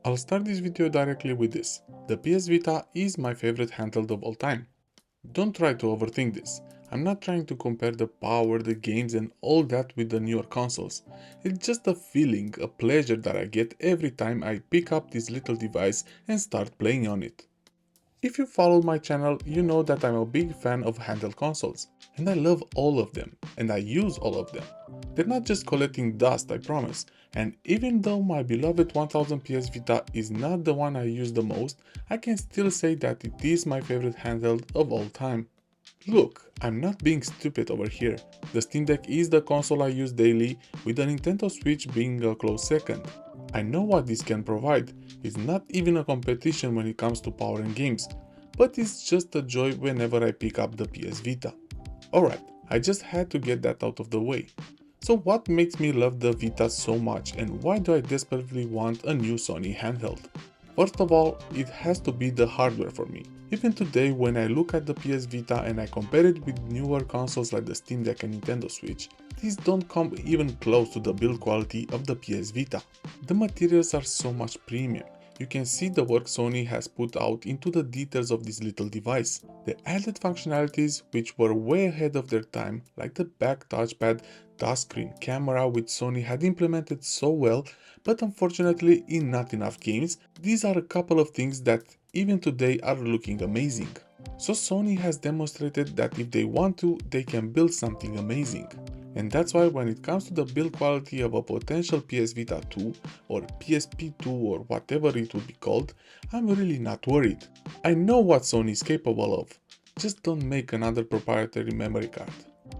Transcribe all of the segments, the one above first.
I'll start this video directly with this. The PS Vita is my favorite handheld of all time. Don't try to overthink this. I'm not trying to compare the power, the games and all that with the newer consoles. It's just a feeling, a pleasure that I get every time I pick up this little device and start playing on it. If you follow my channel, you know that I'm a big fan of handheld consoles, and I love all of them, and I use all of them. They're not just collecting dust, I promise, and even though my beloved 1000 PS Vita is not the one I use the most, I can still say that it is my favorite handheld of all time. Look, I'm not being stupid over here. The Steam Deck is the console I use daily, with the Nintendo Switch being a close second. I know what this can provide. It's not even a competition when it comes to power and games, but it's just a joy whenever I pick up the PS Vita. Alright, I just had to get that out of the way. So what makes me love the Vita so much and why do I desperately want a new Sony handheld? First of all, it has to be the hardware for me. Even today when I look at the PS Vita and I compare it with newer consoles like the Steam Deck and Nintendo Switch, these don't come even close to the build quality of the PS Vita. The materials are so much premium. You can see the work Sony has put out into the details of this little device. The added functionalities which were way ahead of their time, like the back touchpad, touchscreen camera which Sony had implemented so well, but unfortunately in not enough games, these are a couple of things that even today are looking amazing. So Sony has demonstrated that if they want to, they can build something amazing. And that's why when it comes to the build quality of a potential PS Vita 2 or PSP 2 or whatever it would be called, I'm really not worried. I know what Sony is capable of. Just don't make another proprietary memory card.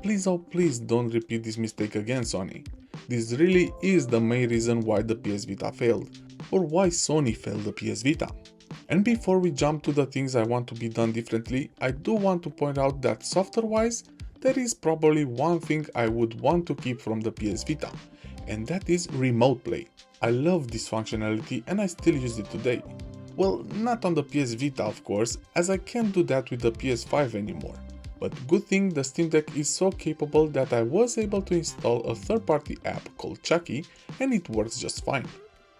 Please, oh please don't repeat this mistake again, Sony. This really is the main reason why the PS Vita failed, or why Sony failed the PS Vita. And before we jump to the things I want to be done differently, I do want to point out that software-wise, there is probably one thing I would want to keep from the PS Vita, and that is remote play. I love this functionality and I still use it today. Well, not on the PS Vita of course, as I can't do that with the PS5 anymore. But good thing the Steam Deck is so capable that I was able to install a third-party app called Chucky and it works just fine.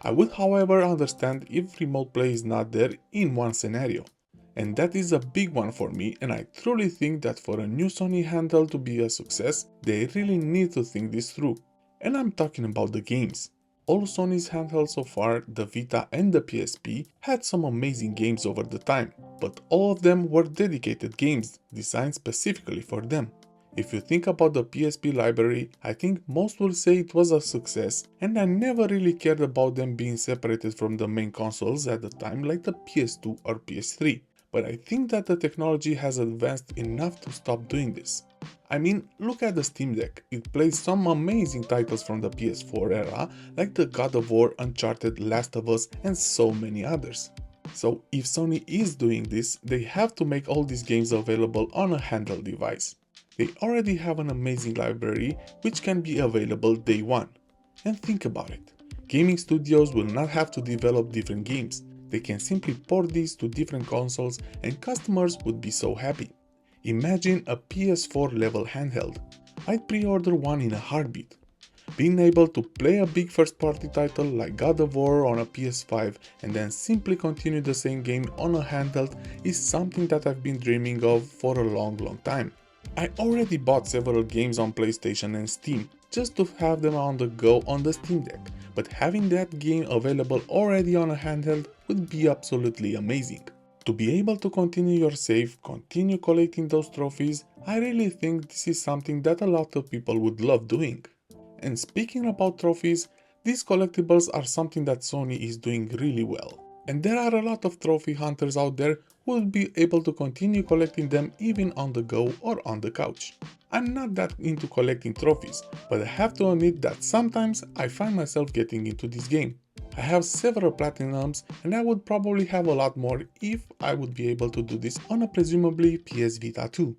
I would however understand if remote play is not there in one scenario. And that is a big one for me, and I truly think that for a new Sony handheld to be a success, they really need to think this through. And I'm talking about the games. All Sony's handhelds so far, the Vita and the PSP, had some amazing games over the time, but all of them were dedicated games, designed specifically for them. If you think about the PSP library, I think most will say it was a success, and I never really cared about them being separated from the main consoles at the time like the PS2 or PS3. But I think that the technology has advanced enough to stop doing this. I mean, look at the Steam Deck, it plays some amazing titles from the PS4 era, like the God of War, Uncharted, Last of Us and so many others. So if Sony is doing this, they have to make all these games available on a handheld device. They already have an amazing library which can be available day one. And think about it, gaming studios will not have to develop different games. They can simply port these to different consoles and customers would be so happy. Imagine a PS4 level handheld. I'd pre-order one in a heartbeat. Being able to play a big first party title like God of War on a PS5 and then simply continue the same game on a handheld is something that I've been dreaming of for a long time. I already bought several games on PlayStation and Steam just to have them on the go on the Steam Deck, but having that game available already on a handheld would be absolutely amazing. To be able to continue your save, continue collecting those trophies, I really think this is something that a lot of people would love doing. And speaking about trophies, these collectibles are something that Sony is doing really well. And there are a lot of trophy hunters out there who will be able to continue collecting them even on the go or on the couch. I'm not that into collecting trophies, but I have to admit that sometimes I find myself getting into this game. I have several platinums and I would probably have a lot more if I would be able to do this on a presumably PS Vita 2.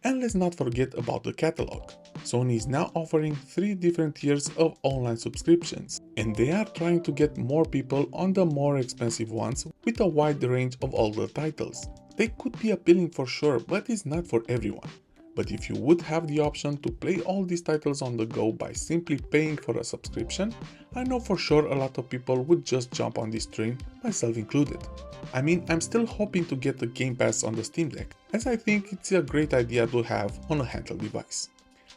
And let's not forget about the catalog. Sony is now offering 3 different tiers of online subscriptions, and they are trying to get more people on the more expensive ones with a wide range of older titles. They could be appealing for sure, but it's not for everyone. But if you would have the option to play all these titles on the go by simply paying for a subscription, I know for sure a lot of people would just jump on this train, myself included. I mean, I'm still hoping to get the Game Pass on the Steam Deck, as I think it's a great idea to have on a handheld device.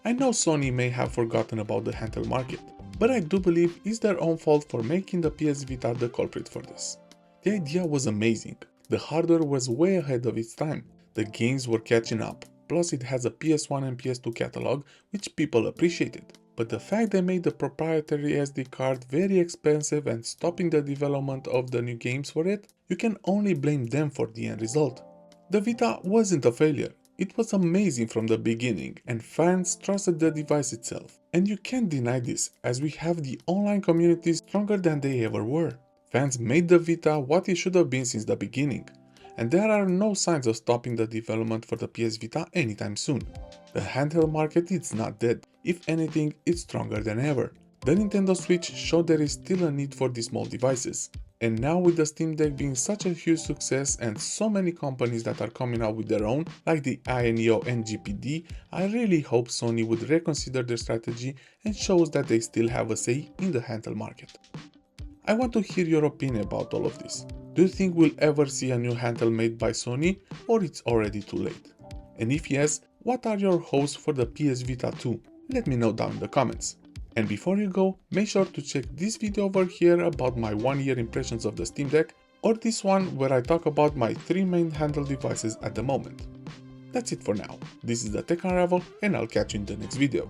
I know Sony may have forgotten about the handheld market, but I do believe it's their own fault for making the PS Vita the culprit for this. The idea was amazing, the hardware was way ahead of its time, the games were catching up, plus it has a PS1 and PS2 catalog which people appreciated. But the fact they made the proprietary SD card very expensive and stopping the development of the new games for it, you can only blame them for the end result. The Vita wasn't a failure, it was amazing from the beginning and fans trusted the device itself. And you can't deny this, as we have the online community stronger than they ever were. Fans made the Vita what it should have been since the beginning, and there are no signs of stopping the development for the PS Vita anytime soon. The handheld market is not dead, if anything it's stronger than ever. The Nintendo Switch showed there is still a need for these small devices. And now with the Steam Deck being such a huge success and so many companies that are coming out with their own, like the INEO and GPD, I really hope Sony would reconsider their strategy and shows that they still have a say in the handheld market. I want to hear your opinion about all of this. Do you think we'll ever see a new handheld made by Sony, or it's already too late? And if yes, what are your hopes for the PS Vita 2? Let me know down in the comments. And before you go, make sure to check this video over here about my 1-year impressions of the Steam Deck, or this one where I talk about my 3 main handheld devices at the moment. That's it for now. This is the Tech Unravel, and I'll catch you in the next video.